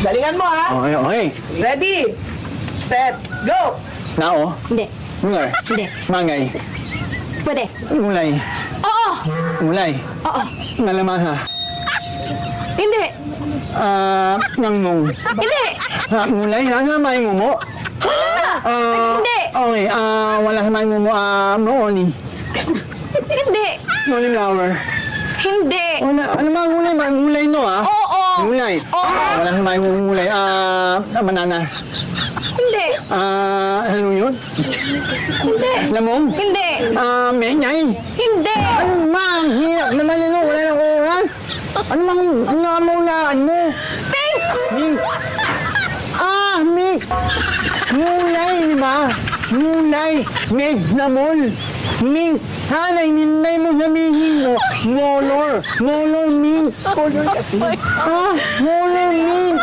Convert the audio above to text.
Galingan mo, ha? Okay, okay. Ready, set, go! Nao, Hindi. mulay, Hindi. mangay, Pwede. mulay, Oo. mulay, Oo. malamasa, Hindi. nangmong. Hindi. Mulay, nasa may ngumo. Hindi. Okay, wala sa may ngumo, maoni. Hindi. Maoni flower. Hindi. Wala, ano mga gulay? Mga gulay no, Oo. Gulay. Oo. Wala sa may gulay, bananas. Hindi. Ano yun? Hindi. Lamong? Hindi. Menyay. Hindi. Ano mang, hirap naman yun, wala nang oras. Ano mang, namulaan mo? Pink. Ming. Mig. Mulay, di ba? Mulay. Mig na mol. Ming. Hanay, ninay mo sabihin mo. Molor. Molor, Ming. Molor kasi. Molor, Ming.